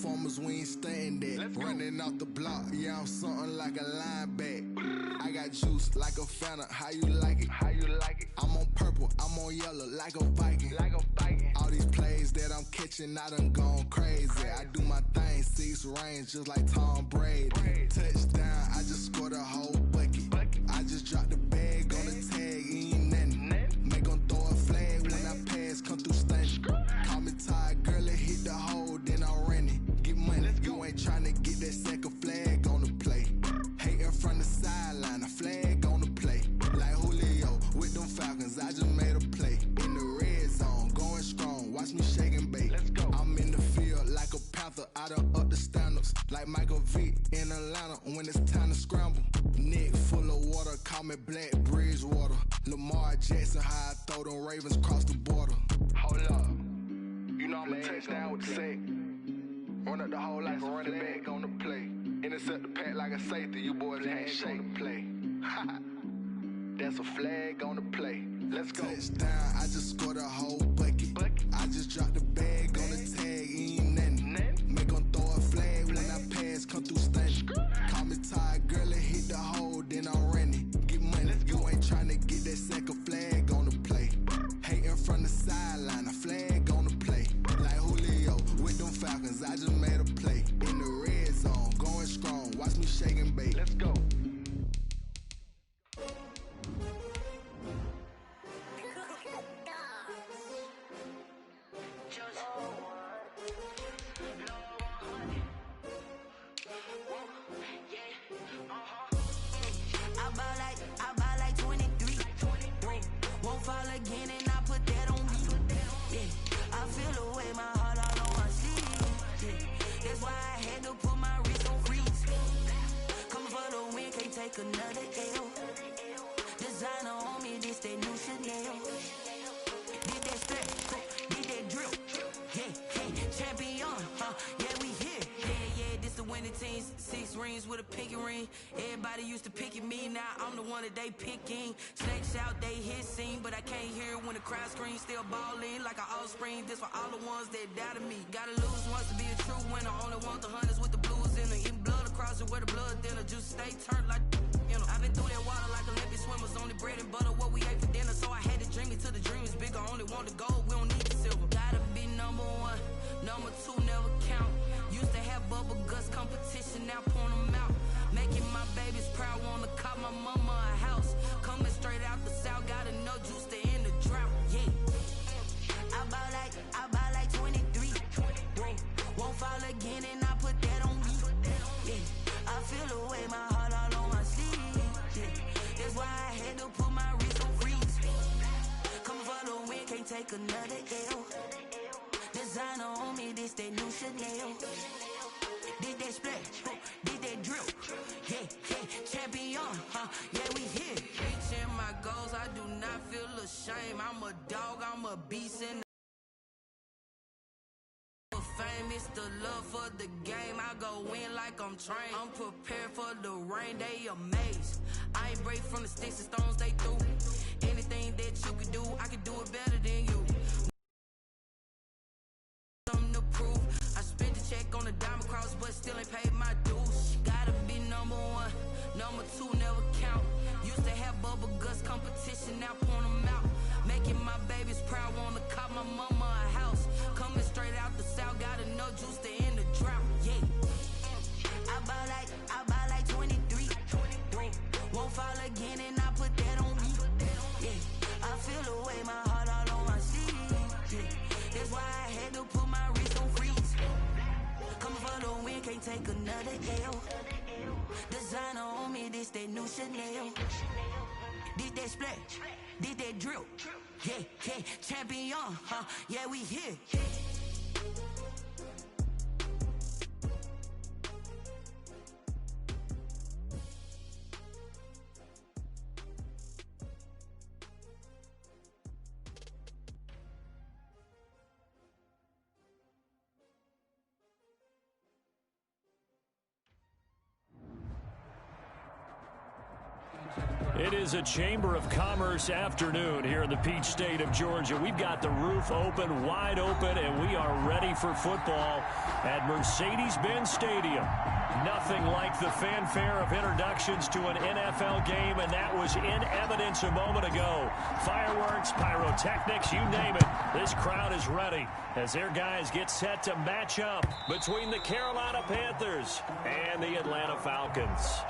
performers, we ain't staying there. Running off the block, yeah, I'm something like a linebacker. I got juice like a Fanta, how you like it? How you like it? I'm on purple, I'm on yellow, like a Viking. Like a Viking. All these plays that I'm catching, I done gone crazy. I do my thing, 6 range, just like Tom Brady. Touchdown, I just scored a whole bucket. I just dropped the bag on the tag, ain't nothing. Make 'em throw a flag when I pass, come through stunning. Call me tired, girl, it hit the hole, then I ran it. Get money, you ain't tryna get that second flag on the play. Hating from the sideline, a flag on the play. Like Julio with them Falcons, I just made a play. In the red zone, going strong, watch me shake and bake. I'm in the field like a panther, I done up the standards. Like Michael Vick in Atlanta when it's time to scramble. Neck full of water, call me Black Bridgewater. Lamar Jackson, how I throw them Ravens across the border. Hold up, you know I'm a touchdown with the sack. Run up the whole like a running back on the play. Intercept the pack like a safety, you boys ain't shake the play. That's a flag on the play. Let's go. Touchdown, I just scored a whole bucket. I just dropped the bag on the tag, ain't nothing. Make 'em throw a flag when I pass, come through stunning. Call me tired, girl, it hit the hole, then I ran it. Get money, you ain't tryna get that second flag on the play. Hating from the sideline, a flag on the play. Like Julio with them Falcons, I just made a play. In the red zone, going strong, watch me shake and bake. Let's go. I buy like 23. Won't fall again and I put that on me. Yeah, I feel the way my heart all on my sleeve. Yeah, that's why I had to put my wrist on freeze. Coming for the win, can't take another L. Designer on me, this that new Chanel. Did that step, did that drill. Yeah, champion, yeah, we here. Yeah, this the winning team. 6 rings with a pinky ring. Everybody used to pick at me, now I'm the one that they picking. Snakes out, they hit scene, but I can't hear it when the crowd screams. Still ballin' like an offspring. This for all the ones that doubted me. Gotta lose once to be a true winner. Only want the hunters with the blues in it. Eating blood across it where the blood thinner. Just stay turned like, you know. I've been through that water like Olympic swimmers. Only bread and butter, what we ate for dinner. So I had to dream it till the dream is bigger. Only want the gold, we don't need the silver. Gotta be number 1, number 2 never count. Used to have bubble guts competition, now point them out. Making my babies proud, wanna cop my mama a house. Coming straight out the south, gotta know juice to end the drought. Yeah, I buy like 23. Won't fall again and I put that on me. Yeah, I feel the way my heart all on my sleeve. Yeah, that's why I had to put my wrist on freeze. Coming for the win, can't take another L. Designer on me, this that new Chanel. Did that splash, did that drill. Yeah, champion, yeah, we here. Reaching my goals, I do not feel ashamed. I'm a dog, I'm a beast and fame, it's the love for the game. I go in like I'm trained. I'm prepared for the rain, they amazed. I ain't break from the sticks and stones they threw. Anything that you could do, I can do it better than you. Something to prove. I spent the check on the diamond cross, but still ain't paid my dues. Gotta be number 1, number 2 never count. Used to have bubble guts competition, now point them out. Making my babies proud, wanna cop my mama a house. Coming straight out the south, gotta know juice to end the drought. Yeah, I buy like 23. Won't fall again and I put that on me. Yeah, I feel the way my heart all on my sleeve. Yeah, that's why I had to put my wrist on freeze. Coming for the win, can't take another L. Designer on me, this that new Chanel. Did that splash, did that drill. Yeah, champion, yeah, we here. It is a Chamber of Commerce afternoon here in the Peach State of Georgia. We've got the roof open, wide open, and we are ready for football at Mercedes-Benz Stadium. Nothing like the fanfare of introductions to an NFL game, and that was in evidence a moment ago. Fireworks, pyrotechnics, you name it. This crowd is ready as their guys get set to match up between the Carolina Panthers and the Atlanta Falcons.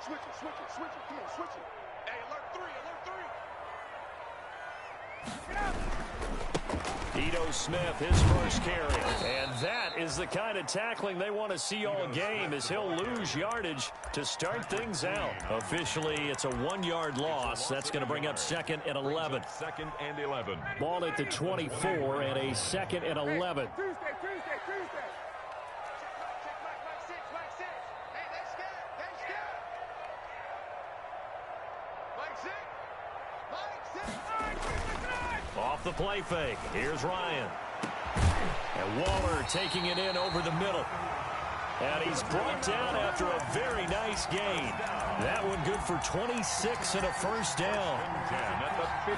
Switch it, come on, switch it. Hey, alert three. Ito Smith, his first carry. And that is the kind of tackling they want to see all game, as he'll lose yardage to start things out. Officially, it's a 1-yard loss. That's going to bring up 2nd and 11. 2nd and 11. Ball at the 24 and a 2nd and 11. Tuesday. Off the play fake. Here's Ryan. And Waller taking it in over the middle. And he's brought down after a very nice gain. That one good for 26 and a first down.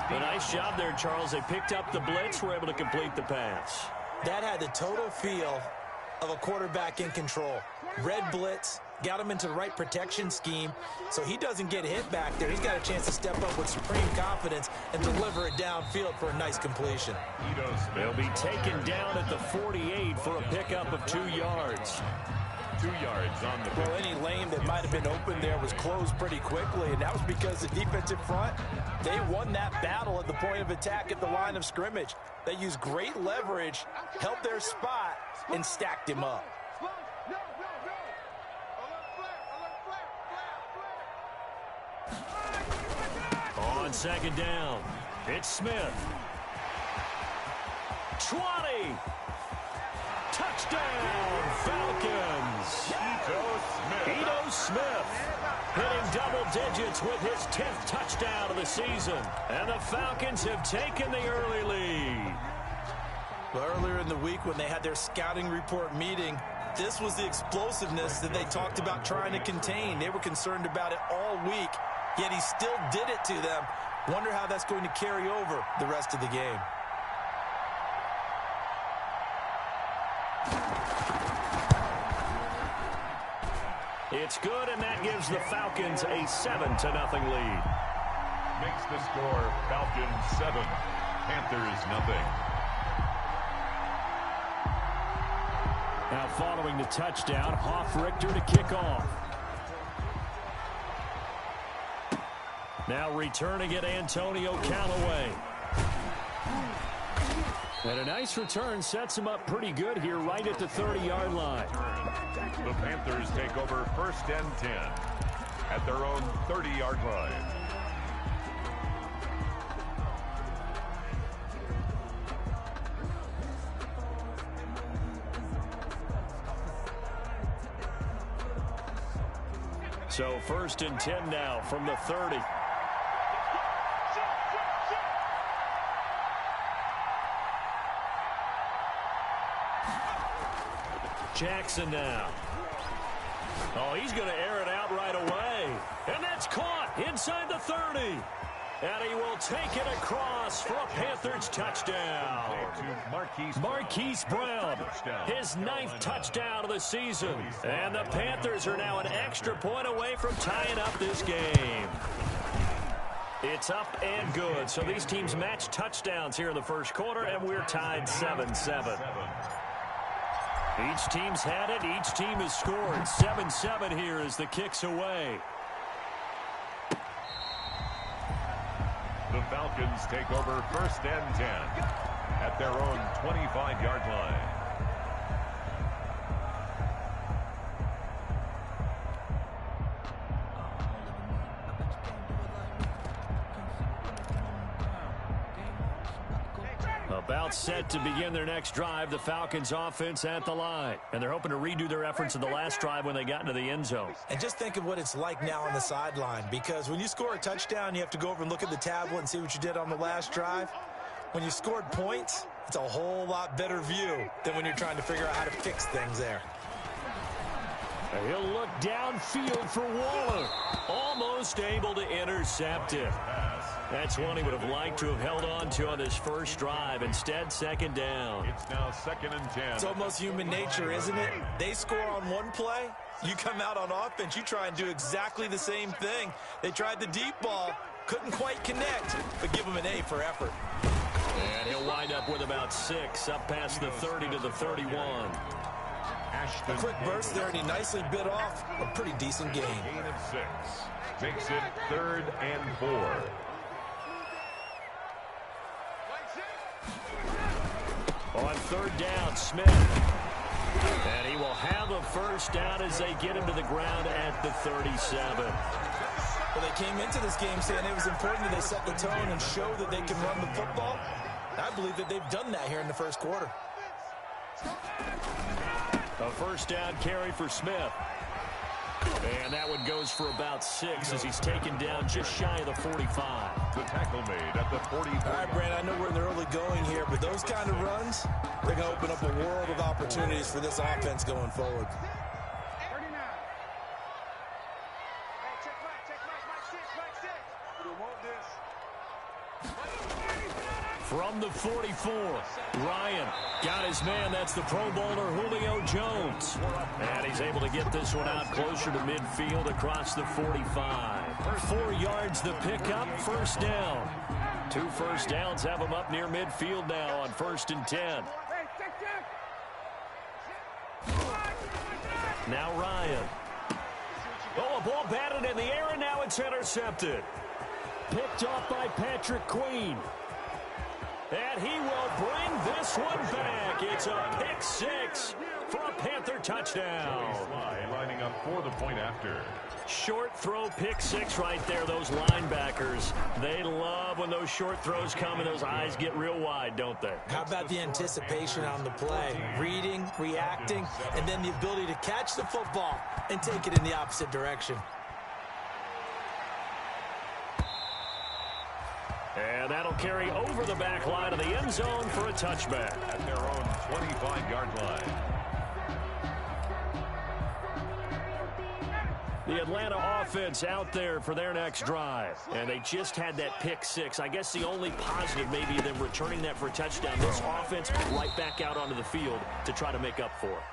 A nice job there, Charles. They picked up the blitz, were able to complete the pass. That had the total feel of a quarterback in control. Red blitz, got him into the right protection scheme, so he doesn't get hit back there. He's got a chance to step up with supreme confidence and deliver it downfield for a nice completion. They'll be taken down at the 48 for a pickup of 2 yards. 2 yards on the Well, any lane that might have been open there was closed pretty quickly, and that was because the defensive front, they won that battle at the point of attack at the line of scrimmage. They used great leverage, held their spot, and stacked him up. On 2nd down, it's Smith. 20. Touchdown, Falcons. Ito Smith hitting double digits with his 10th touchdown of the season. And the Falcons have taken the early lead. Well, earlier in the week when they had their scouting report meeting, this was the explosiveness that they talked about trying to contain. They were concerned about it all week, yet he still did it to them. Wonder how that's going to carry over the rest of the game. It's good, and that gives the Falcons a 7-0 lead. Makes the score Falcons 7, Panthers 0. Now following the touchdown, Hoff-Richter to kick off. Now returning it, Antonio Callaway. And a nice return sets him up pretty good here right at the 30-yard line. The Panthers take over 1st and 10 at their own 30-yard line. So 1st and 10 now from the 30. Jackson now. Oh, he's going to air it out right away. And that's caught inside the 30. And he will take it across for a Panthers touchdown. Marquise Brown, his 9th touchdown of the season. And the Panthers are now an extra point away from tying up this game. It's up and good. So these teams match touchdowns here in the first quarter, and we're tied 7-7. Each team's had it. Each team has scored. 7-7 here as the kick's away. The Falcons take over 1st and 10 at their own 25-yard line. About set to begin their next drive, the Falcons offense at the line. And they're hoping to redo their efforts in the last drive when they got into the end zone. And just think of what it's like now on the sideline, because when you score a touchdown, you have to go over and look at the tablet and see what you did on the last drive. When you scored points, it's a whole lot better view than when you're trying to figure out how to fix things there. He'll look downfield for Waller. Almost able to intercept it. That's one he would have liked to have held on to on this first drive. Instead, second down. It's now 2nd and 10. It's almost human nature, isn't it? They score on one play. You come out on offense, you try and do exactly the same thing. They tried the deep ball, couldn't quite connect, but give them an A for effort. And he'll wind up with about 6, up past the 30 to the 31. A quick burst there, and he nicely bit off a pretty decent gain. Gain of 6. Makes it 3rd and 4. On 3rd down, Smith. And he will have a first down as they get him to the ground at the 37. Well, they came into this game saying it was important that they set the tone and show that they can run the football. I believe that they've done that here in the first quarter. A first down carry for Smith. And that one goes for about 6 as he's taken down just shy of the 45. The tackle made at the 45. All right, Brand, I know we're in the early going here, but those kind of runs, they're going to open up a world of opportunities for this offense going forward. 39. Hey, check Mike 6. We want this. From the 44, Ryan got his man. That's the Pro Bowler Julio Jones. And he's able to get this one out closer to midfield across the 45. 4 yards the pickup, first down. 2 first downs have him up near midfield now on 1st and 10. Now Ryan. Oh, a ball batted in the air, and now it's intercepted. Picked off by Patrick Queen. And he will bring this one back. It's a pick 6 for a Panther touchdown. Lining up for the point after. Short throw, pick 6 right there. Those linebackers, they love when those short throws come and those eyes get real wide, don't they? How about the anticipation on the play? Reading, reacting, and then the ability to catch the football and take it in the opposite direction. And that'll carry over the back line of the end zone for a touchback. At their own 25-yard line. The Atlanta offense out there for their next drive. And they just had that pick 6. I guess the only positive maybe them returning that for a touchdown. This offense right back out onto the field to try to make up for it.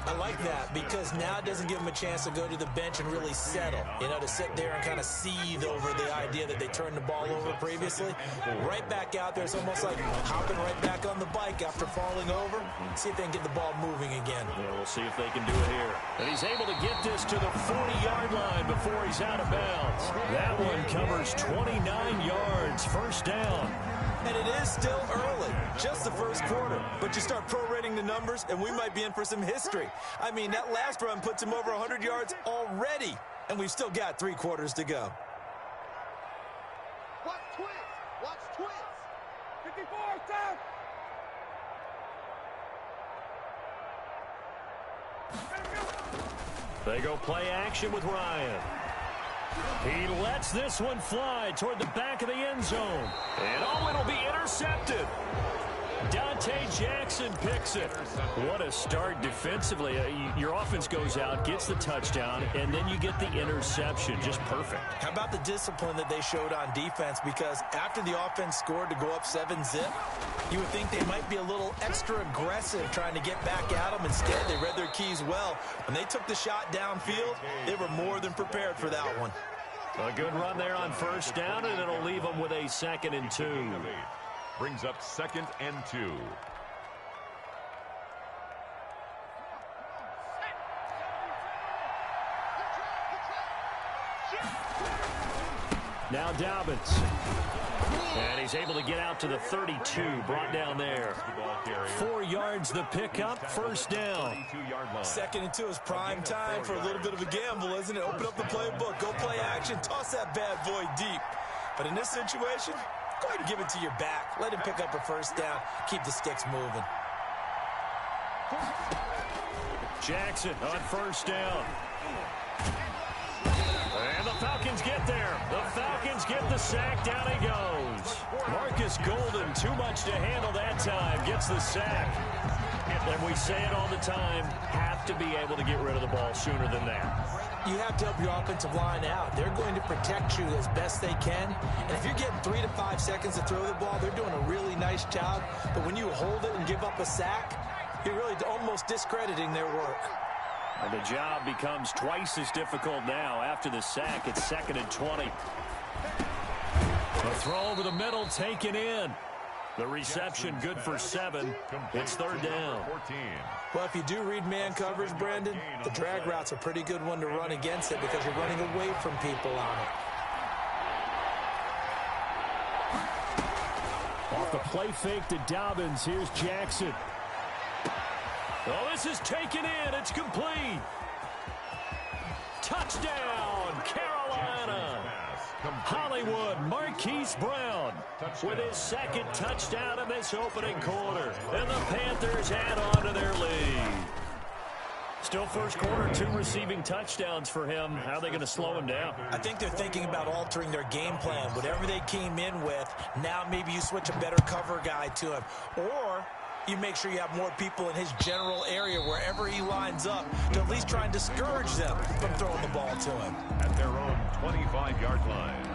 I like that because now it doesn't give them a chance to go to the bench and really settle. You know, to sit there and kind of seethe over the idea that they turned the ball over previously. Right back out there. It's almost like hopping right back on the bike after falling over. See if they can get the ball moving again. Yeah, we'll see if they can do it here. And he's able to get this to the 40-yard line before he's out of bounds. That one covers 29 yards. First down. And it is still early, just the first quarter. But you start prorating the numbers, and we might be in for some history. I mean, that last run puts him over 100 yards already, and we've still got 3 quarters to go. Watch twins. Watch twins. 54, down. They go play action with Ryan. He lets this one fly toward the back of the end zone. And oh, it'll be intercepted. Dante Jackson picks it. What a start defensively. Your offense goes out, gets the touchdown, and then you get the interception. Just perfect. How about the discipline that they showed on defense? Because after the offense scored to go up 7-zip, you would think they might be a little extra aggressive trying to get back at them. Instead, they read their keys well. When they took the shot downfield, they were more than prepared for that one. A good run there on first down, and it'll leave them with a 2nd and 2. Brings up 2nd and 2. Now Dobbins. And he's able to get out to the 32, brought down there. 4 yards the pickup, first down. 2nd and 2 is prime time for a little bit of a gamble, isn't it? Open up the playbook, go play action, toss that bad boy deep. But in this situation, go ahead and give it to your back. Let him pick up a first down. Keep the sticks moving. Jackson on first down. And the Falcons get there. The Falcons get the sack. Down he goes. Marcus Golden, too much to handle that time. Gets the sack. And we say it all the time, have to be able to get rid of the ball sooner than that. You have to help your offensive line out. They're going to protect you as best they can. And if you're getting 3 to 5 seconds to throw the ball, they're doing a really nice job. But when you hold it and give up a sack, you're really almost discrediting their work. And the job becomes twice as difficult now after the sack. It's 2nd and 20. The throw over the middle taken in. The reception good for 7. It's 3rd down. Well, if you do read man coverage, Brandon, the drag route's a pretty good one to run against it because you're running away from people on it. Off the play fake to Dobbins. Here's Jackson. Oh, this is taken in. It's complete. Touchdown, Carolina. Hollywood Marquise Brown with his 2nd touchdown of this opening quarter. And the Panthers add on to their lead. Still first quarter, 2 receiving touchdowns for him. How are they going to slow him down? I think they're thinking about altering their game plan. Whatever they came in with, now maybe you switch a better cover guy to him. Or you make sure you have more people in his general area wherever he lines up to at least try and discourage them from throwing the ball to him. At their own 25-yard line.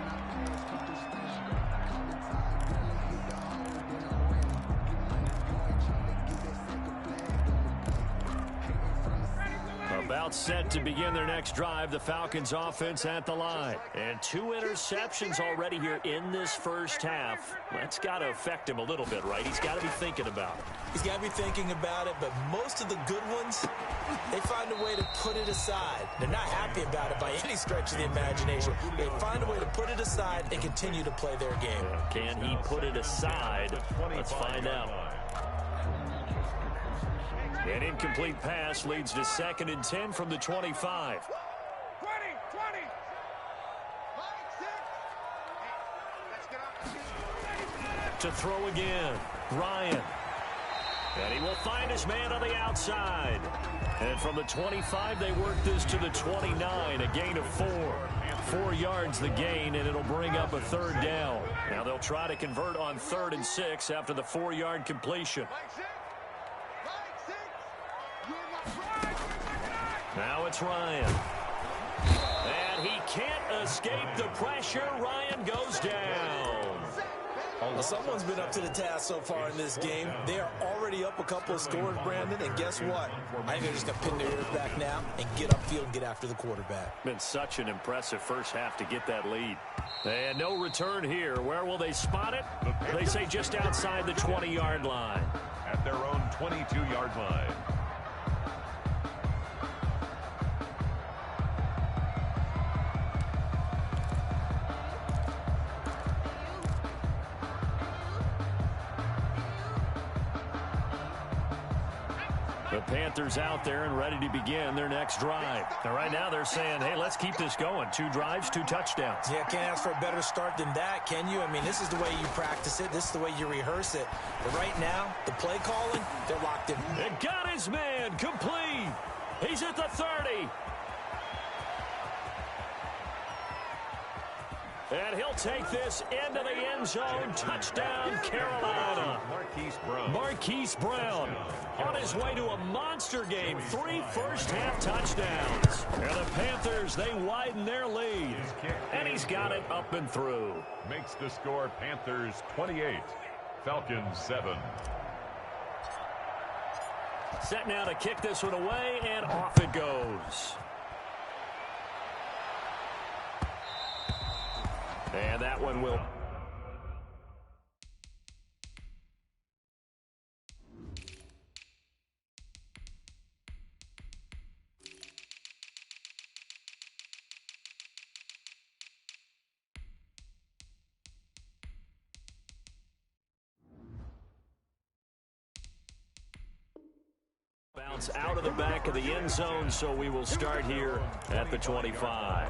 About set to begin their next drive, the Falcons offense at the line. And 2 interceptions already here in this first half. That's got to affect him a little bit, right? He's got to be thinking about it. He's got to be thinking about it, but most of the good ones, they find a way to put it aside. They're not happy about it by any stretch of the imagination. They find a way to put it aside and continue to play their game. Can he put it aside? Let's find out. An incomplete pass leads to 2nd and 10 from the 25. 20. To throw again, Ryan. And he will find his man on the outside. And from the 25, they work this to the 29, a gain of 4. 4 yards the gain, and it'll bring up a 3rd down. Now they'll try to convert on 3rd and 6 after the 4-yard completion. Now it's Ryan. And he can't escape the pressure. Ryan goes down. Well, someone's been up to the task so far in this game. They are already up a couple of scores, Brandon, and guess what? I think they're just going to pin their ears back now and get upfield and get after the quarterback. Been such an impressive first half to get that lead. And no return here. Where will they spot it? They say just outside the 20-yard line. At their own 22-yard line. The Panthers out there and ready to begin their next drive. Now, right now they're saying, hey, let's keep this going. 2 drives, 2 touchdowns. Yeah, can't ask for a better start than that, can you? I mean, this is the way you practice it. This is the way you rehearse it. But right now, the play calling, they're locked in. And got his man complete. He's at the 30. And he'll take this into the end zone. Touchdown, Carolina. Marquise Brown on his way to a monster game. 3 first-half touchdowns. And the Panthers, they widen their lead. And he's got it up and through. Makes the score Panthers 28, Falcons 7. Set now to kick this one away, and off it goes. And that one will... bounce out of the back of the end zone, so we will start here at the 25.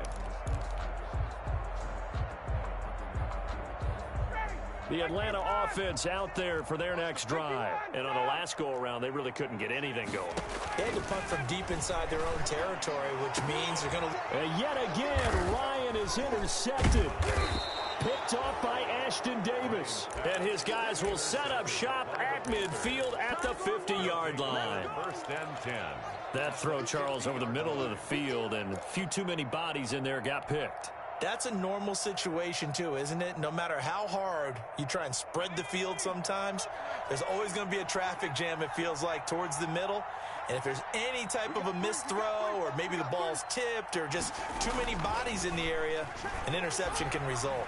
The Atlanta offense out there for their next drive. And on the last go-around, they really couldn't get anything going. They had to punt from deep inside their own territory, which means they're going to... And yet again, Ryan is intercepted. Picked off by Ashton Davis. And his guys will set up shop at midfield at the 50-yard line. First and 10. That throw, Charles, over the middle of the field, and a few too many bodies in there got picked. That's a normal situation, too, isn't it? No matter how hard you try and spread the field sometimes, there's always going to be a traffic jam, it feels like, towards the middle. And if there's any type of a missed throw or maybe the ball's tipped or just too many bodies in the area, an interception can result.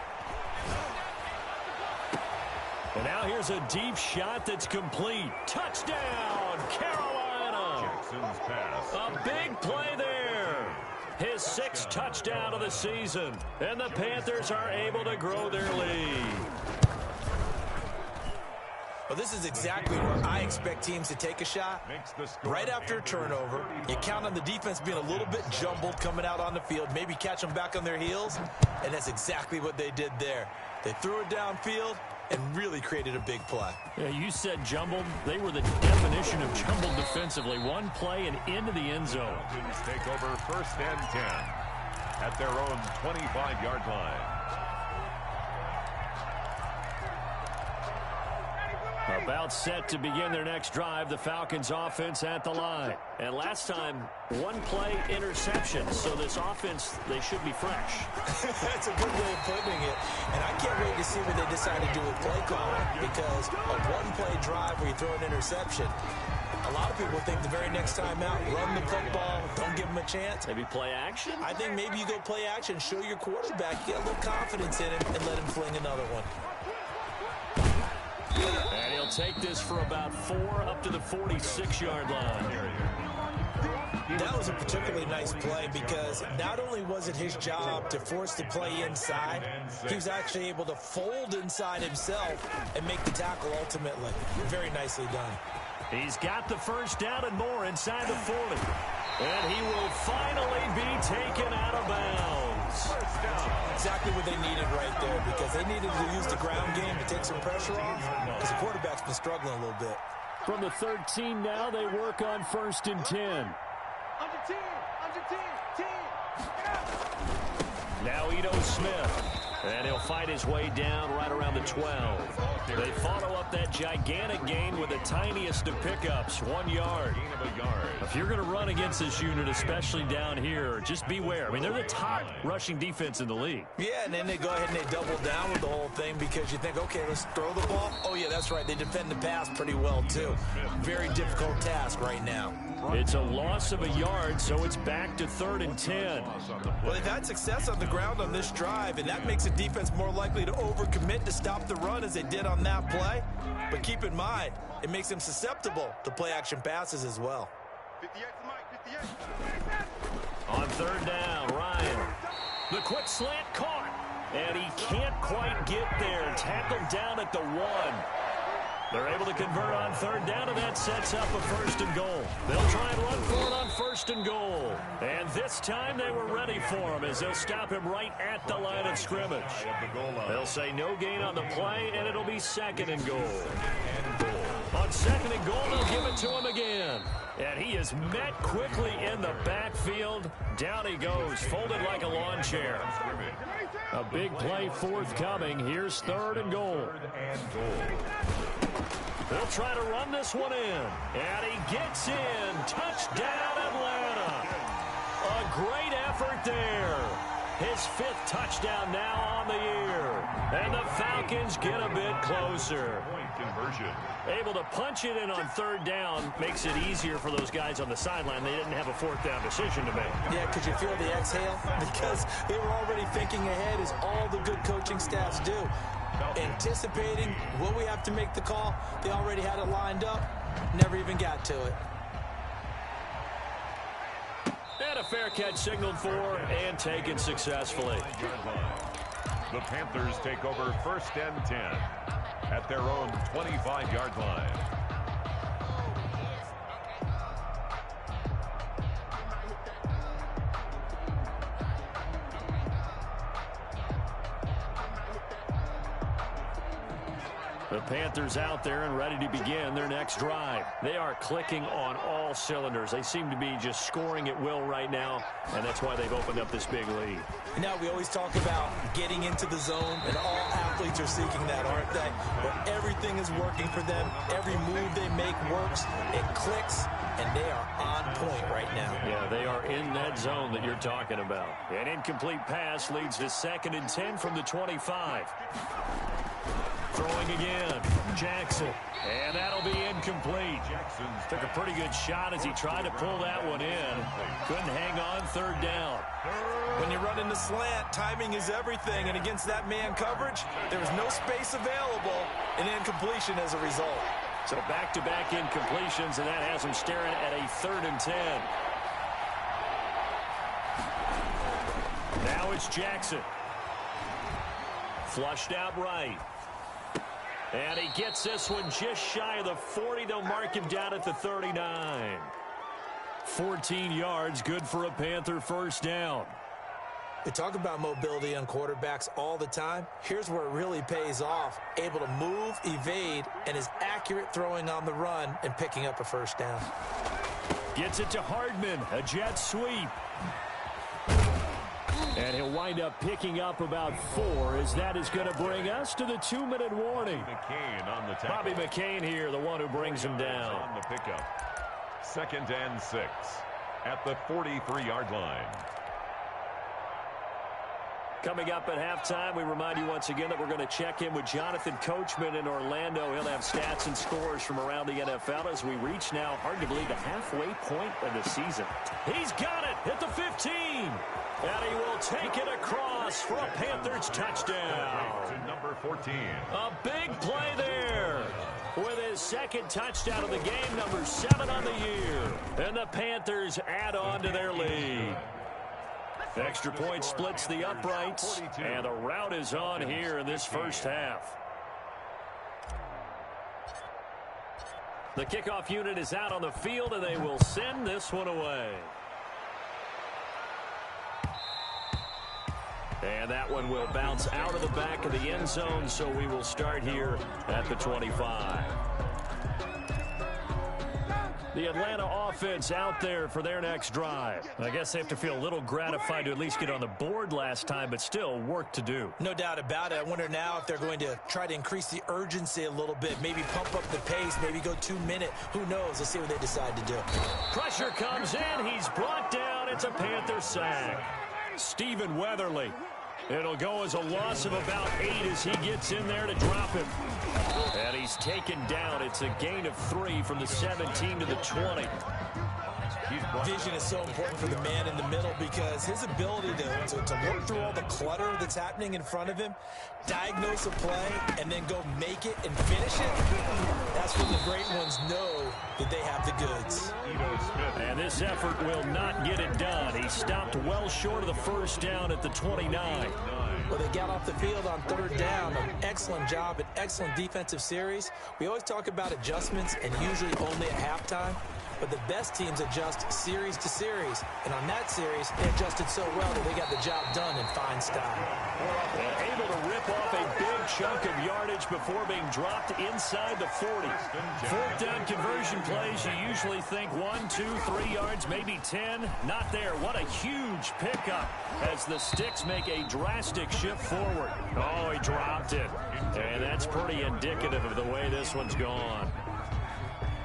And now here's a deep shot that's complete. Touchdown, Carolina! Jackson's pass. A big play there. His 6th touchdown of the season. And the Panthers are able to grow their lead. Well, this is exactly where I expect teams to take a shot. Right after a turnover, you count on the defense being a little bit jumbled coming out on the field, maybe catch them back on their heels, and that's exactly what they did there. They threw it downfield and really created a big play. Yeah, you said jumbled. They were the definition of jumbled defensively. One play and into the end zone. Falcons take over first and 10 at their own 25-yard line. About set to begin their next drive, the Falcons offense at the line. And last time, one play interception. So this offense, they should be fresh. That's a good way of putting it. And I can't wait to see what they decide to do with play calling, because a one-play drive where you throw an interception, a lot of people think the very next time out, run the football, don't give them a chance. Maybe play action? I think maybe you go play action, show your quarterback, get a little confidence in him, and let him fling another one. And he'll take this for about 4 up to the 46-yard line. That was a particularly nice play because not only was it his job to force the play inside, he was actually able to fold inside himself and make the tackle ultimately. Very nicely done. He's got the first down and more inside the 40. And he will finally be taken out of bounds. Exactly what they needed right there, because they needed to use the ground game to take some pressure off, because the quarterback's been struggling a little bit. From the 13 now, they work on 1st and 10. Under 10, 10. Now Ito Smith. And he'll fight his way down right around the 12. They follow up that gigantic gain with the tiniest of pickups, 1 yard. If you're going to run against this unit, especially down here, just beware. I mean, they're the top rushing defense in the league. Yeah, and then they go ahead and they double down with the whole thing because you think, okay, let's throw the ball. Oh, yeah, that's right. They defend the pass pretty well, too. Very difficult task right now. It's a loss of a yard, so it's back to 3rd and 10. Well, they've had success on the ground on this drive, and that makes the defense more likely to overcommit to stop the run as they did on that play. But keep in mind, it makes them susceptible to play-action passes as well. 58 to Mike, 58. On 3rd down, Ryan. The quick slant caught, and he can't quite get there. Tackled down at the 1. They're able to convert on 3rd down, and that sets up a 1st and goal. They'll try and run for it on 1st and goal. And this time they were ready for him as they'll stop him right at the line of scrimmage. They'll say no gain on the play, and it'll be 2nd and goal. On 2nd and goal, they'll give it to him again. And he is met quickly in the backfield. Down he goes, folded like a lawn chair. A big play forthcoming. Here's 3rd and goal. They'll try to run this one in. And he gets in. Touchdown, Atlanta. A great effort there. His 5th touchdown now on the year. And the Falcons get a bit closer. Able to punch it in on 3rd down makes it easier for those guys on the sideline. They didn't have a 4th down decision to make. Yeah, could you feel the exhale? Because they were already thinking ahead, as all the good coaching staffs do. Anticipating, will we have to make the call? They already had it lined up. Never even got to it. And a fair catch signaled for and taken successfully. The Panthers take over 1st and 10 at their own 25-yard line. The Panthers out there and ready to begin their next drive. They are clicking on all cylinders. They seem to be just scoring at will right now, and that's why they've opened up this big lead. Now, we always talk about getting into the zone, and all athletes are seeking that, aren't they? Where everything is working for them. Every move they make works. It clicks, and they are on point right now. Yeah, they are in that zone that you're talking about. An incomplete pass leads to 2nd and 10 from the 25. Throwing again, Jackson, and that'll be incomplete. Jackson took a pretty good shot as he tried to pull that one in. Couldn't hang on, 3rd down. When you run in the slant, timing is everything, and against that man coverage, there was no space available, and incompletion as a result. So back-to-back incompletions, and that has him staring at a 3rd and 10. Now it's Jackson. Flushed out right. And he gets this one just shy of the 40. They'll mark him down at the 39. 14 yards, good for a Panther 1st down. They talk about mobility on quarterbacks all the time. Here's where it really pays off. Able to move, evade, and is accurate throwing on the run and picking up a 1st down. Gets it to Hardman, a jet sweep. And he'll wind up picking up about 4, as that is going to bring us to the 2-minute warning. McCain on the tackle. Bobby McCain here, the one who brings him down. On the pickup. 2nd and 6 at the 43-yard line. Coming up at halftime, we remind you once again that we're going to check in with Jonathan Coachman in Orlando. He'll have stats and scores from around the NFL as we reach now, hard to believe, the halfway point of the season. He's got it at the 15. And he will take it across for a Panthers touchdown. To number 14. A big play there. With his 2nd touchdown of the game, number 7 on the year. And the Panthers add on to their lead. Extra point splits the uprights, and the route is on here in this 1st half. The kickoff unit is out on the field, and they will send this one away. And that one will bounce out of the back of the end zone, so we will start here at the 25. The Atlanta offense out there for their next drive. I guess they have to feel a little gratified to at least get on the board last time, but still work to do. No doubt about it. I wonder now if they're going to try to increase the urgency a little bit, maybe pump up the pace, maybe go 2-minute. Who knows? Let's see what they decide to do. Pressure comes in. He's brought down. It's a Panther sack. Stephen Weatherly. It'll go as a loss of about 8 as he gets in there to drop him. And he's taken down. It's a gain of 3 from the 17 to the 20. Vision is so important for the man in the middle because his ability to work through all the clutter that's happening in front of him, diagnose a play, and then go make it and finish it, that's when the great ones know that they have the goods. And this effort will not get it done. He stopped well short of the 1st down at the 29. Well, they got off the field on 3rd down. An excellent job, an excellent defensive series. We always talk about adjustments and usually only at halftime. But the best teams adjust series to series. And on that series, they adjusted so well that they got the job done in fine style. And able to rip off a big chunk of yardage before being dropped inside the 40. 4th down conversion plays, you usually think 1, 2, 3 yards, maybe 10. Not there. What a huge pickup as the Sticks make a drastic shift forward. Oh, he dropped it. And that's pretty indicative of the way this one's gone.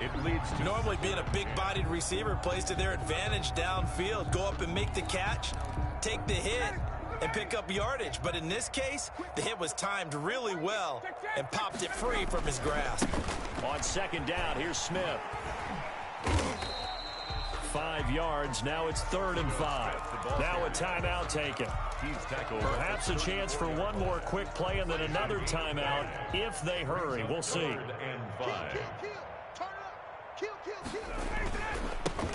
It leads to normally being a big-bodied receiver plays to their advantage downfield. Go up and make the catch, take the hit, and pick up yardage. But in this case, the hit was timed really well and popped it free from his grasp. On 2nd down, here's Smith. 5 yards. Now it's 3rd and 5. Now a timeout taken. Perhaps a chance for one more quick play and then another timeout if they hurry. We'll see. 3rd and 5.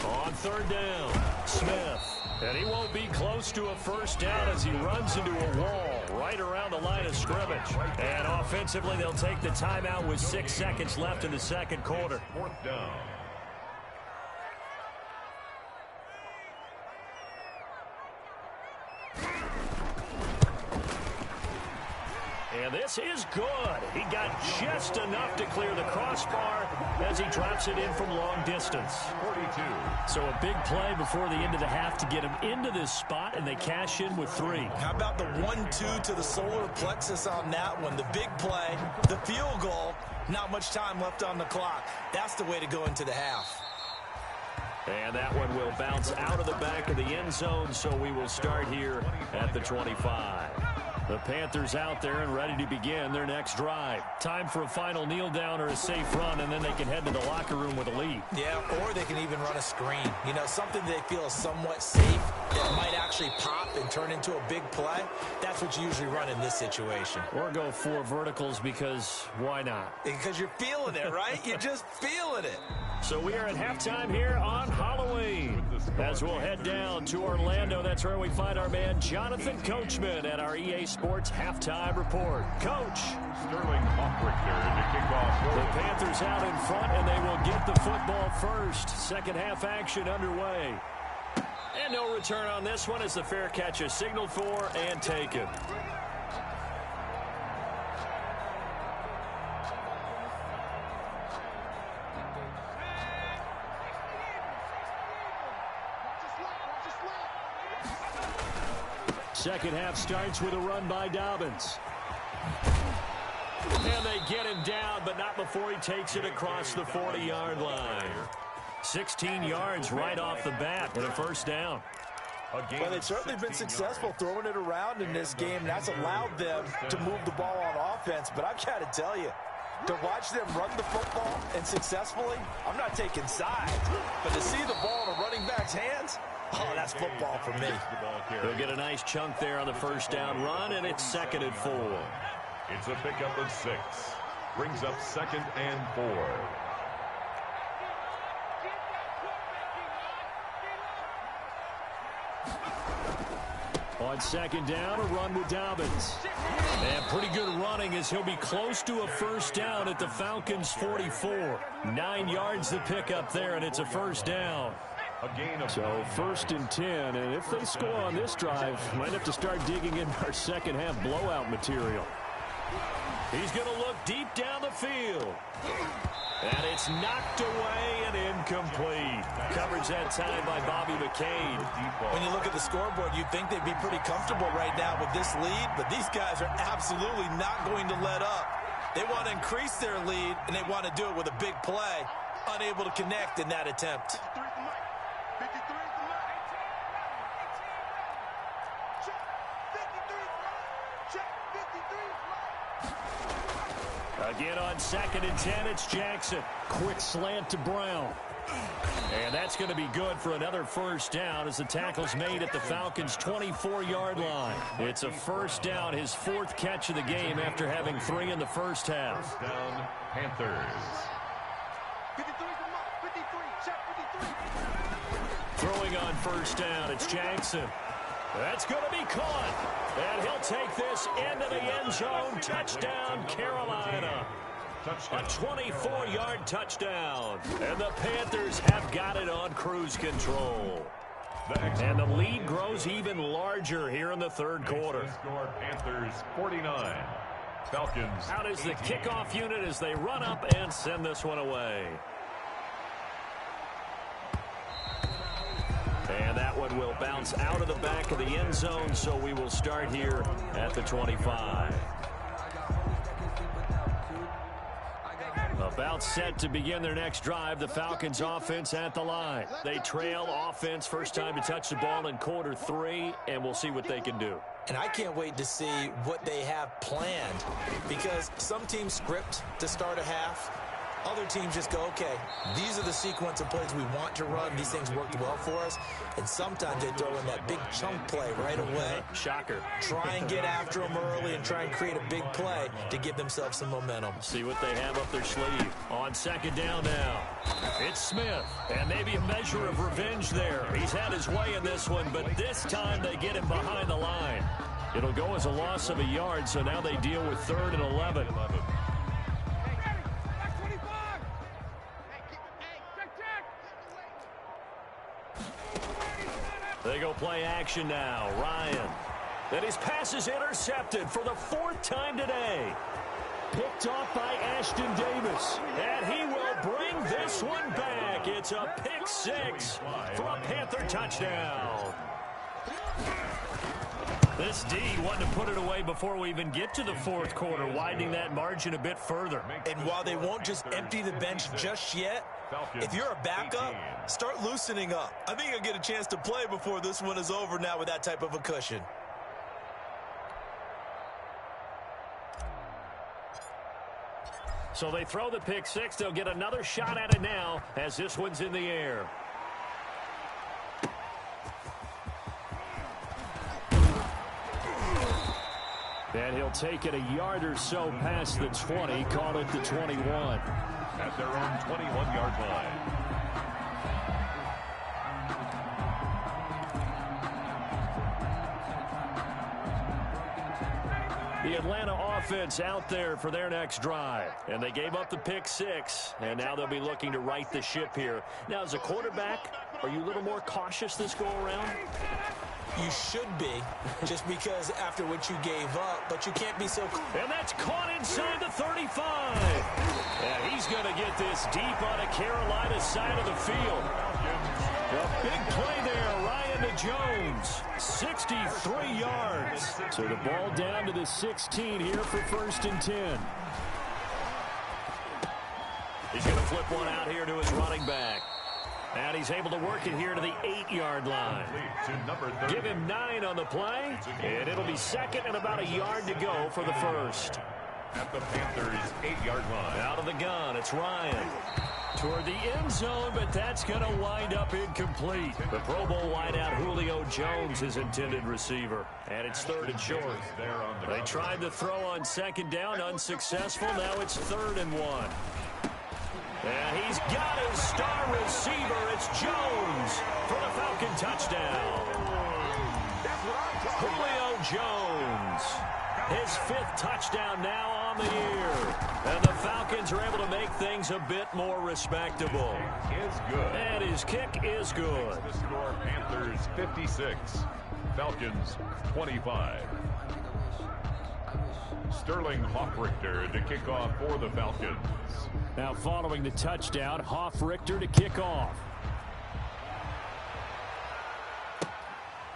On 3rd down, Smith. And he won't be close to a 1st down as he runs into a wall right around the line of scrimmage. And offensively, they'll take the timeout with 6 seconds left in the 2nd quarter. 4th down. And this is good. He got just enough to clear the crossbar as he drops it in from long distance. 42. So a big play before the end of the half to get him into this spot, and they cash in with 3. How about the 1-2 to the solar plexus on that one? The big play, the field goal, not much time left on the clock. That's the way to go into the half. And that one will bounce out of the back of the end zone, so we will start here at the 25. The Panthers out there and ready to begin their next drive. Time for a final kneel down or a safe run, and then they can head to the locker room with a lead. Yeah, or they can even run a screen. You know, something they feel is somewhat safe that might actually pop and turn into a big play. That's what you usually run in this situation. Or go 4 verticals because why not? Because you're feeling it, right? You're just feeling it. So we are at halftime here on Halloween. As we'll head down to Orlando, that's where we find our man Jonathan Coachman at our EA Sports Halftime Report. Coach. Sterling Hoffrichter to kick off. The Panthers out in front, and they will get the football first. Second half action underway. And no return on this one as the fair catch is signaled for and taken. Second half starts with a run by Dobbins. And they get him down, but not before he takes it across the 40-yard line. 16 yards right off the bat and a first down. Well, they've certainly been successful throwing it around in this game. That's allowed them to move the ball on offense. But I've got to tell you, to watch them run the football and successfully, I'm not taking sides. But to see the ball in a running back's hands, oh, that's football for me. They'll get a nice chunk there on the first down run, and it's 2nd and 4. It's a pickup of 6. Brings up 2nd and 4. On 2nd down, a run with Dobbins. And pretty good running as he'll be close to a first down at the Falcons' 44. 9 yards to pick up there, and it's a first down. So 1st and 10, and if they score on this drive, might have to start digging into our second half blowout material. He's going to look deep down the field. And it's knocked away and incomplete. Coverage that time by Bobby McCain. When you look at the scoreboard, you'd think they'd be pretty comfortable right now with this lead, but these guys are absolutely not going to let up. They want to increase their lead, and they want to do it with a big play. Unable to connect in that attempt. Again on 2nd and 10, it's Jackson. Quick slant to Brown. And that's going to be good for another first down as the tackle's made at the Falcons' 24-yard line. It's a first down, his 4th catch of the game after having 3 in the first half. First down, Panthers. 53 from Mike. 53. Check 53. Throwing on first down, it's Jackson. That's going to be caught. And he'll take this into the end zone. Touchdown, Carolina. A 24-yard touchdown. And the Panthers have got it on cruise control. And the lead grows even larger here in the 3rd quarter. Score Panthers 49. Falcons. Out is the kickoff unit as they run up and send this one away. And that one will bounce out of the back of the end zone, so we will start here at the 25. About set to begin their next drive, the Falcons offense at the line. They trail offense, first time to touch the ball in quarter 3, and we'll see what they can do. And I can't wait to see what they have planned, because some teams script to start a half. Other teams just go, okay, these are the sequence of plays we want to run. These things worked well for us. And sometimes they throw in that big chunk play right away. Shocker. Try and get after them early and try and create a big play to give themselves some momentum. See what they have up their sleeve. On 2nd down now, it's Smith. And maybe a measure of revenge there. He's had his way in this one, but this time they get him behind the line. It'll go as a loss of a yard, so now they deal with 3rd and 11. They go play action now. Ryan. And his pass is intercepted for the 4th time today. Picked off by Ashton Davis. And he will bring this one back. It's a pick 6 for a Panther touchdown. This D wanted to put it away before we even get to the 4th quarter, widening that margin a bit further. And while they won't just empty the bench just yet, if you're a backup, start loosening up. I think you'll get a chance to play before this one is over now with that type of a cushion. So they throw the pick 6. They'll get another shot at it now as this one's in the air. And he'll take it a yard or so past the 20, call it the 21. At their own 21-yard line. The Atlanta offense out there for their next drive. And they gave up the pick 6, and now they'll be looking to right the ship here. Now, as a quarterback, are you a little more cautious this go-around? You should be, just because after what you gave up, but you can't be so... And that's caught inside the 35. And he's going to get this deep on a Carolina side of the field. A big play there, Ryan to Jones. 63 yards. So the ball down to the 16 here for 1st and 10. He's going to flip one out here to his running back. And he's able to work it here to the 8-yard line. Give him 9 on the play, and it'll be 2nd and about a yard to go for the 1st. At the Panthers' 8-yard line. Out of the gun, it's Ryan. Toward the end zone, but that's going to wind up incomplete. The Pro Bowl wideout Julio Jones, his intended receiver. And it's 3rd and short. They tried to throw on 2nd down, unsuccessful. Now it's 3rd and 1. And he's got his star receiver. It's Jones for the Falcon touchdown. Julio Jones, his 5th touchdown now on the year. And the Falcons are able to make things a bit more respectable. Is good. And his kick is good. The score, Panthers 56, Falcons 25. Sterling Hoffrichter to kick off for the Falcons. Now following the touchdown, Hoffrichter to kick off.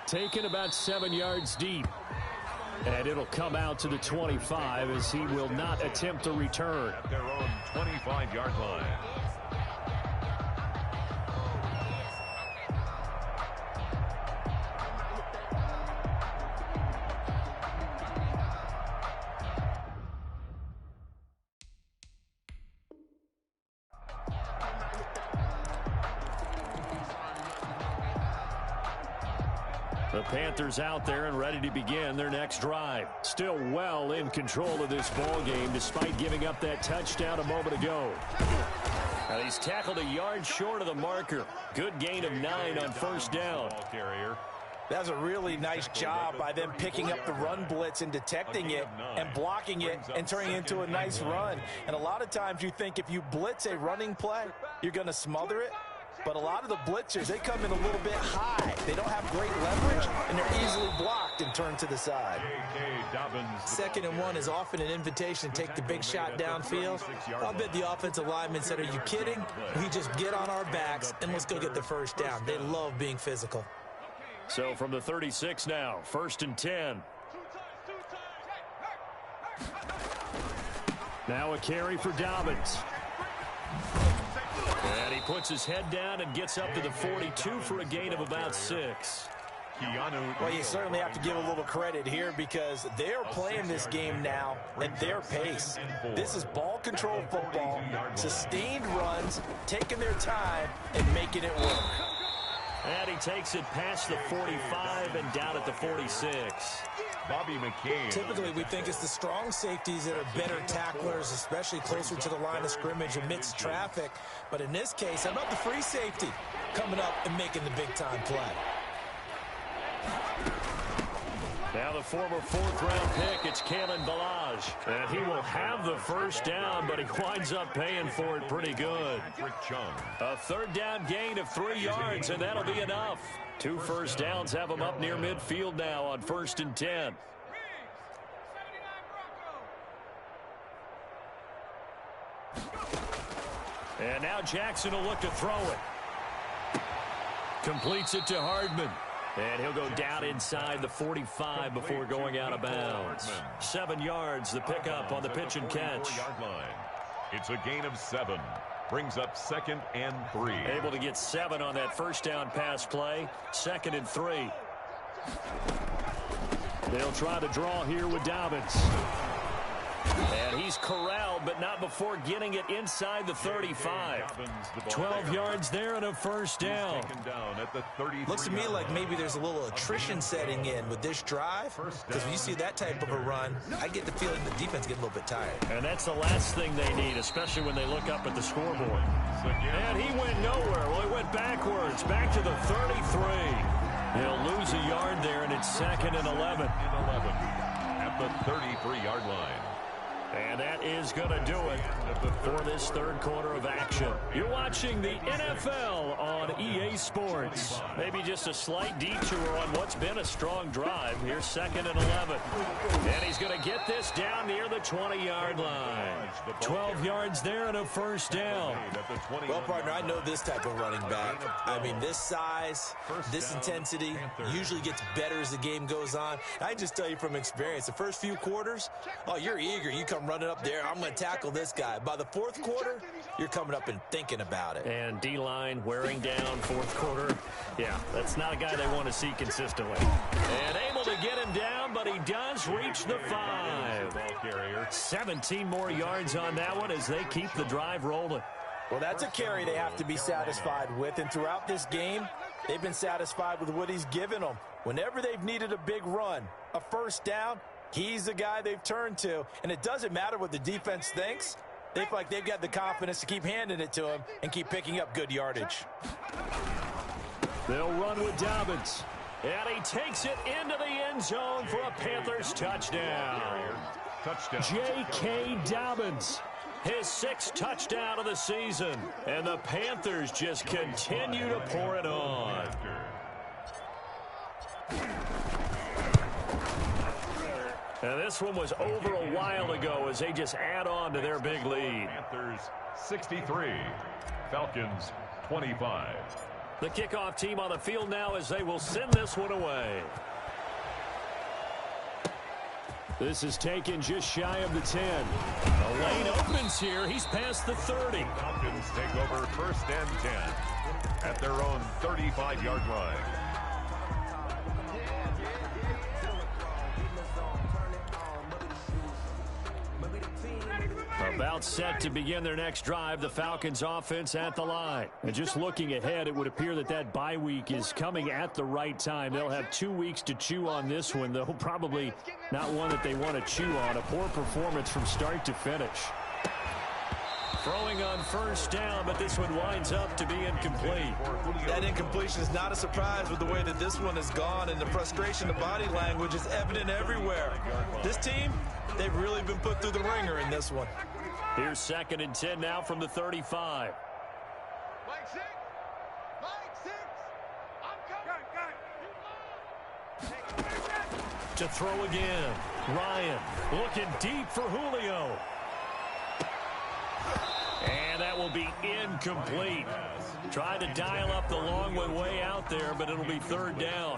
Taken about 7 yards deep. And it'll come out to the 25 as he will not attempt a return. At their own 25-yard line. The Panthers out there and ready to begin their next drive. Still well in control of this ball game despite giving up that touchdown a moment ago. And he's tackled a yard short of the marker. Good gain of 9 on 1st down. That's a really nice job by them picking up the run blitz and detecting it and blocking it and turning it into a nice run. And a lot of times you think if you blitz a running play, you're going to smother it. But a lot of the blitzers, they come in a little bit high. They don't have great leverage, and they're easily blocked and turned to the side. 2nd and 1 is often an invitation to take the big shot downfield. I'll bet the offensive linemen said, are you kidding? We just get on our backs, and let's go get the 1st down. They love being physical. So from the 36 now, 1st and 10. Now a carry for Dobbins. And he puts his head down and gets up to the 42 for a gain of about 6. Well, you certainly have to give a little credit here because they're playing this game now at their pace. This is ball control football, sustained runs, taking their time and making it work. And he takes it past the 45 and down at the 46. Bobby McCain. Typically, we think it's the strong safeties that are better tacklers, especially closer to the line of scrimmage amidst traffic. But in this case, how about the free safety coming up and making the big-time play? Now the former fourth-round pick, it's Kalen Ballage. And he will have the first down, but he winds up paying for it pretty good. A third down gain of 3 yards, and that'll be enough. 2 first downs have him up near midfield now on 1st and 10. And now Jackson will look to throw it. Completes it to Hardman. And he'll go down inside the 45 before going out of bounds. 7 yards, the pickup on the pitch and catch. It's a gain of 7. Brings up 2nd and 3. Able to get 7 on that first down pass play. 2nd and 3. They'll try to draw here with Dobbins. And he's corralled, but not before getting it inside the 35. 12 yards there and a first down. Looks to me like maybe there's a little attrition setting in with this drive. Because when you see that type of a run, I get the feeling the defense getting a little bit tired. And that's the last thing they need, especially when they look up at the scoreboard. And he went nowhere. Well, he went backwards, back to the 33. He'll lose a yard there, and it's 2nd and 11. At the 33-yard line. And that is going to do it for this third quarter of action. You're watching the NFL on EA Sports. Maybe just a slight detour on what's been a strong drive. Here's 2nd and 11. And he's going to get this down near the 20-yard line. 12 yards there and a first down. Well, partner, I know this type of running back. I mean, this size, this intensity usually gets better as the game goes on. I just tell you from experience, the first few quarters, oh, you're eager. You come running up there, I'm going to tackle this guy. By the fourth quarter, you're coming up and thinking about it. And D-line wearing down fourth quarter. Yeah, that's not a guy they want to see consistently. And able to get him down, but he does reach the 5. 17 more yards on that one as they keep the drive rolling. Well, that's a carry they have to be satisfied with. And throughout this game, they've been satisfied with what he's given them. Whenever they've needed a big run, a first down, he's the guy they've turned to, and it doesn't matter what the defense thinks. They feel like they've got the confidence to keep handing it to him and keep picking up good yardage. They'll run with Dobbins, and he takes it into the end zone for a Panthers touchdown. J.K. Dobbins, his 6th touchdown of the season, and the Panthers just continue to pour it on. And this one was over a while ago as they just add on to their big lead. Panthers 63, Falcons 25. The kickoff team on the field now as they will send this one away. This is taken just shy of the 10. The lane opens here. He's past the 30. Falcons take over 1st and 10 at their own 35-yard line. About set to begin their next drive, the Falcons offense at the line. And just looking ahead, it would appear that that bye week is coming at the right time. They'll have 2 weeks to chew on this one, though probably not one that they want to chew on. A poor performance from start to finish. Throwing on first down, but this one winds up to be incomplete. That incompletion is not a surprise with the way that this one has gone, and the frustration, the body language is evident everywhere. This team, they've really been put through the ringer in this one. Here's 2nd and 10 now from the 35. To throw again. Ryan looking deep for Julio. And that will be incomplete. Tried to dial up the long one way out there, but it'll be 3rd down.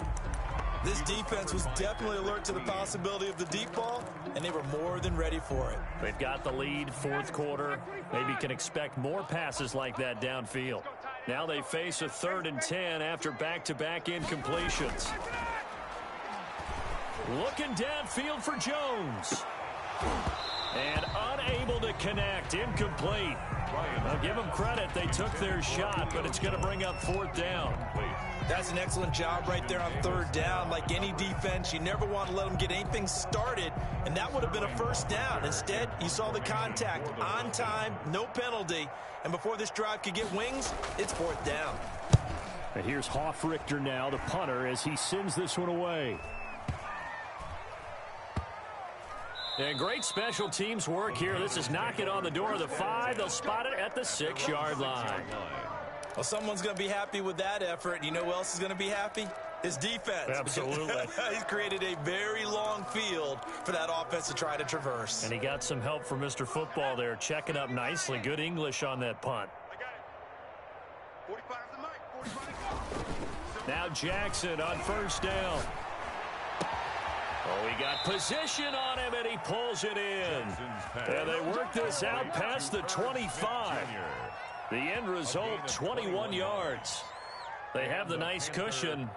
This defense was definitely alert to the possibility of the deep ball, and they were more than ready for it. They've got the lead, fourth quarter. Maybe can expect more passes like that downfield. Now they face a 3rd and 10 after back-to-back incompletions. Looking downfield for Jones. And unable to connect, incomplete. I'll give them credit, they took their shot, but it's going to bring up 4th down. That's an excellent job right there on 3rd down. Like any defense, you never want to let them get anything started, and that would have been a first down. Instead, you saw the contact on time, no penalty, and before this drive could get wings, it's 4th down. And here's Hofrichter now, the punter, as he sends this one away. And great special teams work here. This is knocking on the door of the 5. They'll spot it at the 6-yard line. Well, someone's going to be happy with that effort. You know who else is going to be happy? His defense. Absolutely. He's created a very long field for that offense to try to traverse. And he got some help from Mr. Football there, checking up nicely. Good English on that punt. I got it. 45 is the mic. 45 to go. Now Jackson on first down. Oh, he got position on him, and he pulls it in. And they work this out past the 25. The end result, 21 yards. They have the nice cushion.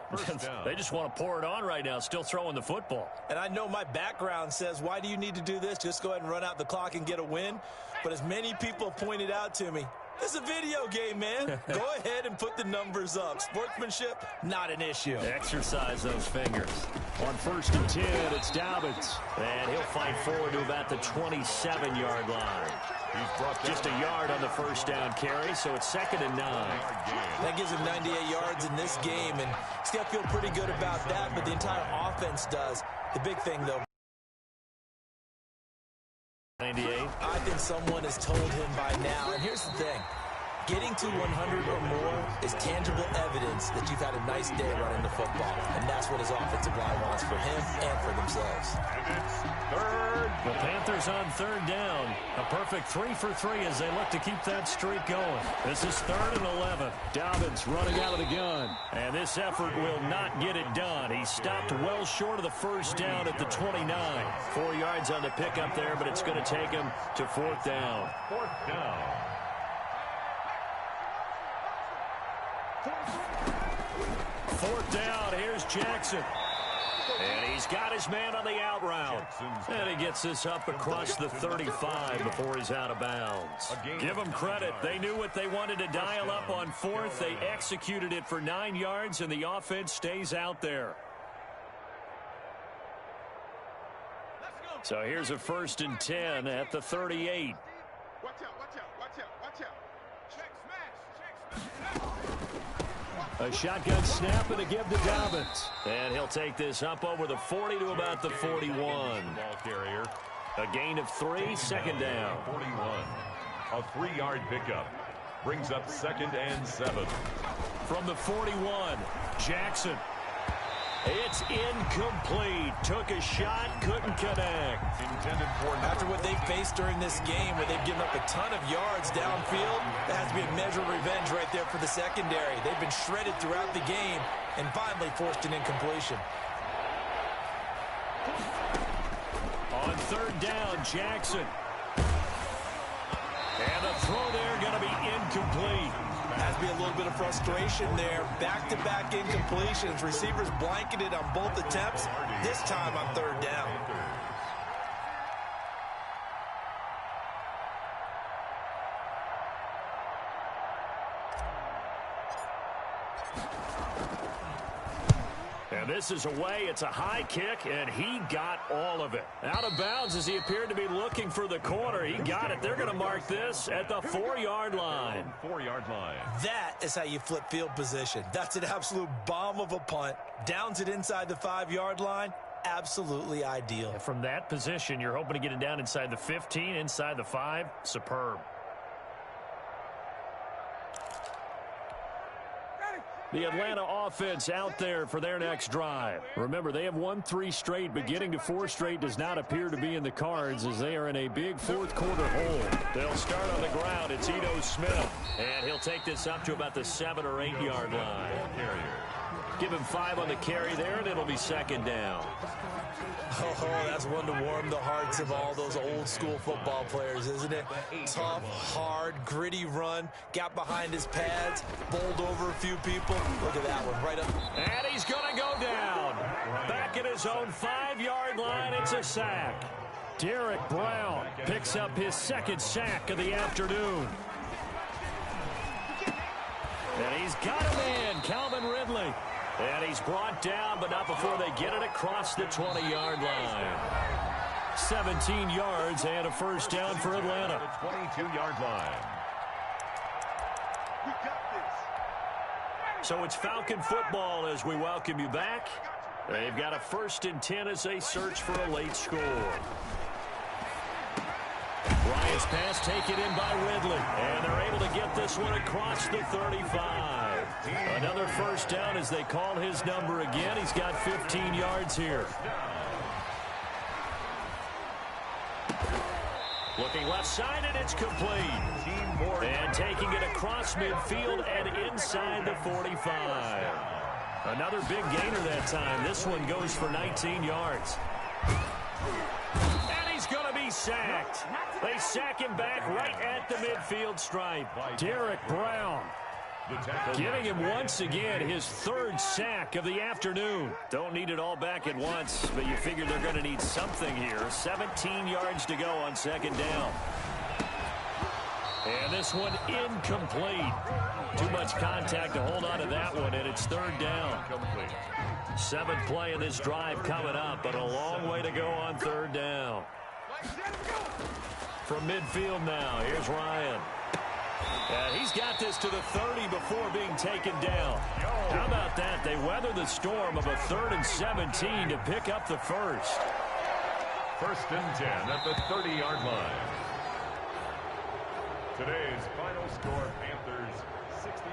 They just want to pour it on right now, still throwing the football. And I know my background says, why do you need to do this? Just go ahead and run out the clock and get a win. But as many people pointed out to me, it's a video game, man. Go ahead and put the numbers up. Sportsmanship, not an issue. Exercise those fingers. On first and 10, it's Dobbins. And he'll fight forward to about the 27-yard line. Just a yard on the first down carry, so it's 2nd and 9. That gives him 98 yards in this game, and still feel pretty good about that, but the entire offense does. The big thing, though, 98. I think someone has told him by now, and here's the thing. Getting to 100 or more is tangible evidence that you've had a nice day running the football, and that's what his offensive line wants for him and for themselves. And it's third. The Panthers on third down. A perfect 3 for 3 as they look to keep that streak going. This is 3rd and 11. Dobbins running out of the gun. And this effort will not get it done. He stopped well short of the first down at the 29. 4 yards on the pickup there, but it's going to take him to 4th down. 4th down. 4th down, here's Jackson. And he's got his man on the out route. And he gets this up across the 35 before he's out of bounds. Give them credit. They knew what they wanted to dial up on 4th. They executed it for 9 yards, and the offense stays out there. So here's a 1st and 10 at the 38. Watch out, watch out, watch out, watch out. Check smash, check smash. A shotgun snap and a give to Dobbins. And he'll take this up over the 40 to about the 41. Ball carrier. A gain of 3, 2nd down. 41. A 3-yard pickup. Brings up 2nd and 7. From the 41, Jackson. It's incomplete. Took a shot, couldn't connect. Intended for After what they've faced during this game, where they've given up a ton of yards downfield, that has to be a measure of revenge right there for the secondary. They've been shredded throughout the game and finally forced an incompletion. On 3rd down, Jackson. And the throw there going to be incomplete. Has to be a little bit of frustration there. Back-to-back incompletions. Receivers blanketed on both attempts. This time on 3rd down. And this is away. It's a high kick, and he got all of it. Out of bounds as he appeared to be looking for the corner. He got it. They're going to mark this at the 4-yard line. 4-yard line. That is how you flip field position. That's an absolute bomb of a punt. Downs it inside the 5-yard line. Absolutely ideal. And from that position, you're hoping to get it down inside the 15, inside the 5. Superb. The Atlanta offense out there for their next drive. Remember, they have won 3 straight, but getting to 4 straight does not appear to be in the cards as they are in a big 4th quarter hole. They'll start on the ground. It's Ito Smith, and he'll take this up to about the 7 or 8 yard line. Give him 5 on the carry there, and it'll be 2nd down. Oh, that's one to warm the hearts of all those old school football players, isn't it? Tough, hard, gritty run, got behind his pads, bowled over a few people. Look at that one, right up. And he's going to go down. Back at his own 5-yard line, it's a sack. Derek Brown picks up his 2nd sack of the afternoon. And he's got him in, Calvin Ridley. And he's brought down, but not before they get it across the 20-yard line. 17 yards and a 1st down for Atlanta. 22-yard line. We got this. So it's Falcon football as we welcome you back. They've got a 1st and 10 as they search for a late score. Bryant's pass taken in by Ridley. And they're able to get this one across the 35. Another first down as they call his number again. He's got 15 yards here. Looking left side, and it's complete. And taking it across midfield and inside the 45. Another big gainer that time. This one goes for 19 yards. And he's going to be sacked. They sack him back right at the midfield stripe. Derek Brown giving him once again his third sack of the afternoon. Don't need it all back at once, but you figure they're going to need something here. 17 yards to go on second down. And this one incomplete. Too much contact to hold on to that one, and it's third down. Seventh play of this drive coming up, but a long way to go on third down. From midfield now, here's Ryan. And he's got this to the 30 before being taken down. How about that? They weather the storm of a 3rd and 17 to pick up the first. 1st and 10 at the 30-yard line. Today's final score, Panthers 60.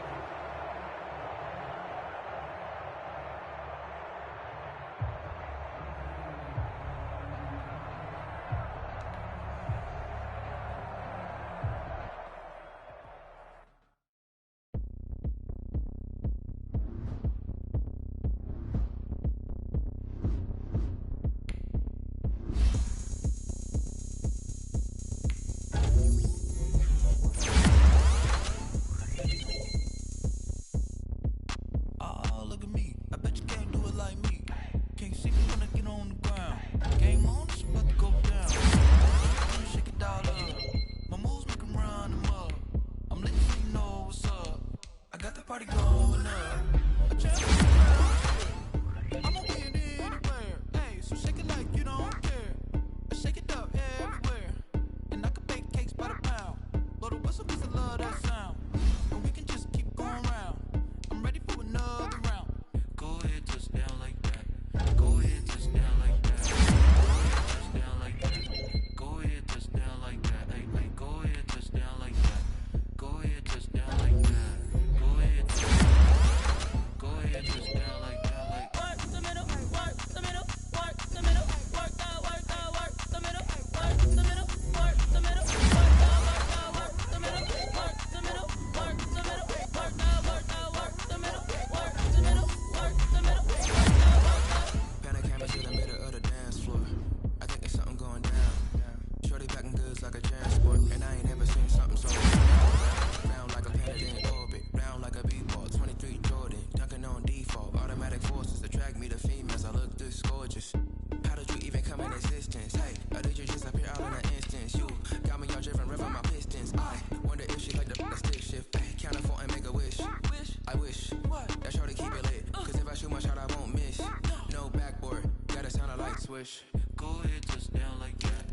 Go ahead, touchdown like that.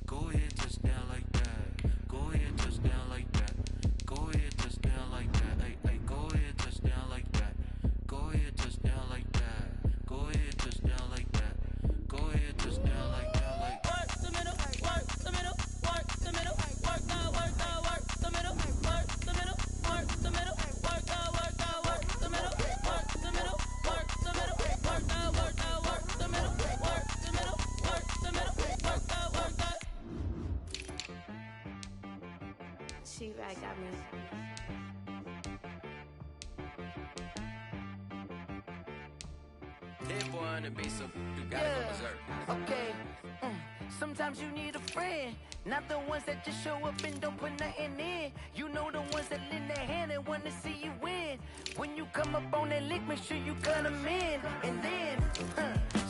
Go ahead, touchdown like that. Go ahead, touchdown like that. Go ahead, touchdown like that. Hey, hey, go ahead, touchdown like that. Go ahead, touchdown like that. Go ahead, touchdown like that. Go ahead, touchdown like that. Like work the middle, work the middle, work the middle, work the middle, work the middle, work the middle, work the middle, work the middle, work the middle, work the middle, work the middle, work the middle, work the middle, work the middle, work the middle, work the middle, work the. She right got me. That boy on the beat, so you gotta go berserk. Okay. Sometimes you need a friend, not the ones that just show up and don't put nothing in. You know the ones that lend their hand and want to see you win. When you come up on that lick, make sure you cut them in. And then,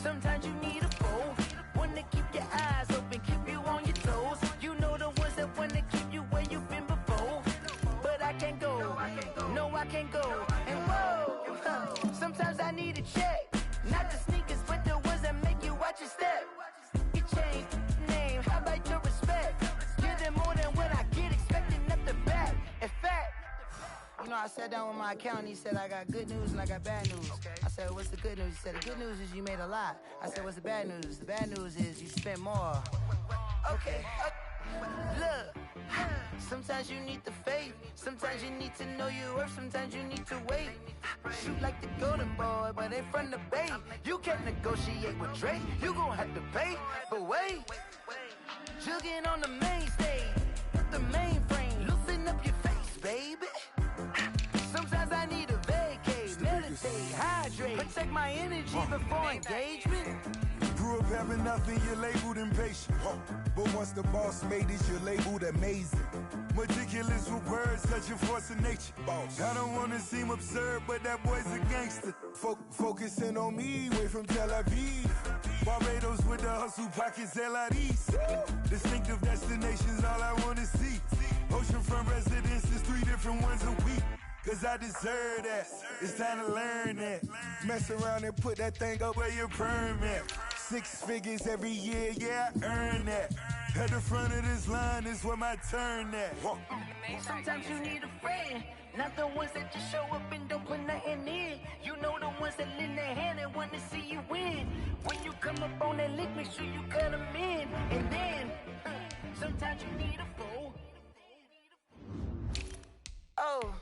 sometimes you need a foe, one to keep your eyes open, keep you on your toes. You know the ones that want to keep you where you've been before. But I can't go, no I can't go. And whoa, sometimes I need a check. Not the sneakers, but the ones that make you watch your step. You change name, how about your respect? Give them more than what I get, expecting nothing back. In fact, you know, I sat down with my accountant, he said I got good news and I got bad news. I said, what's the good news? He said, the good news is you made a lot. I said, what's the bad news? The bad news is you spent more. Okay. Look, Sometimes you need the faith. Sometimes you need to know your worth. Sometimes you need to wait. Shoot like the golden boy, but in front of Bay. You can't negotiate with Drake. You gon' have to pay. But wait, jugging on the main stage, the mainframe, loosen up your face, baby. Sometimes I need a vacate, meditate, hydrate, protect my energy before engagement. Grew up having nothing, you're labeled impatient. But once the boss made it, you're labeled amazing. Meticulous with words, such a force of nature. I don't wanna seem absurd, but that boy's a gangster. Focusing on me, way from Tel Aviv. Barbados with the hustle pockets, LIDs. Distinctive destinations, all I wanna see. Oceanfront residences, 3 different ones a week. Cause I deserve that, it's time to learn that. Mess around and put that thing up where your permit. 6 figures every year, yeah, I earn that. At the front of this line is where my turn at. Sometimes you need a friend, not the ones that just show up and don't put nothing in. You know the ones that lend their hand and want to see you win. When you come up on that lick, make sure you cut them in. And then, sometimes you need a fool. Oh.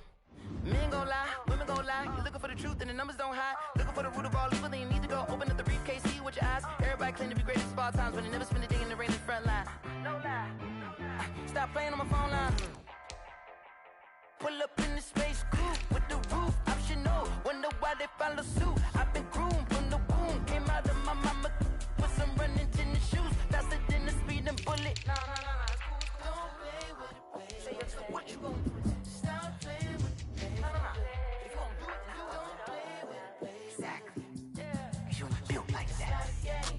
Men gon' lie, women gon' lie. You're looking for the truth and the numbers don't hide. Looking for the root of all evil, then you need to go open up the briefcase, see with your eyes. Everybody claim to be greatest of all times, but they never spend a day in the rain in the front line. No lie. Stop playing on my phone line. Pull up in the space coupe with the roof optional. Wonder why they follow suit. I've been groomed from the womb. Came out of my mama with some running tennis shoes. Faster than the speeding bullet. No. Don't play with it, baby. Say what you gon' do? Stop playing with it.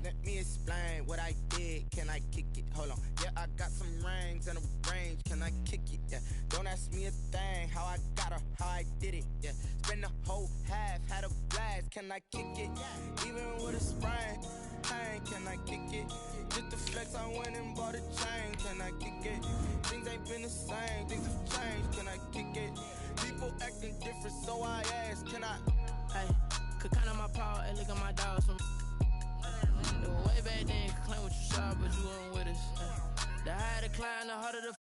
Let me explain what I did. Can I kick it? Hold on. Yeah, I got some rings and a range. Can I kick it? Yeah. Don't ask me a thing. How I got her, how I did it. Yeah. Spend the whole half, had a blast. Can I kick it? Even with a sprain. Hey, can I kick it? Just the flex, I went and bought a chain. Can I kick it? Things ain't been the same. Things have changed. Can I kick it? People acting different, so I ask. Can I? Hey, could count on my power and look at my dogs from. Way back then, could claim what you saw, but you weren't with us. The higher the climb, the harder the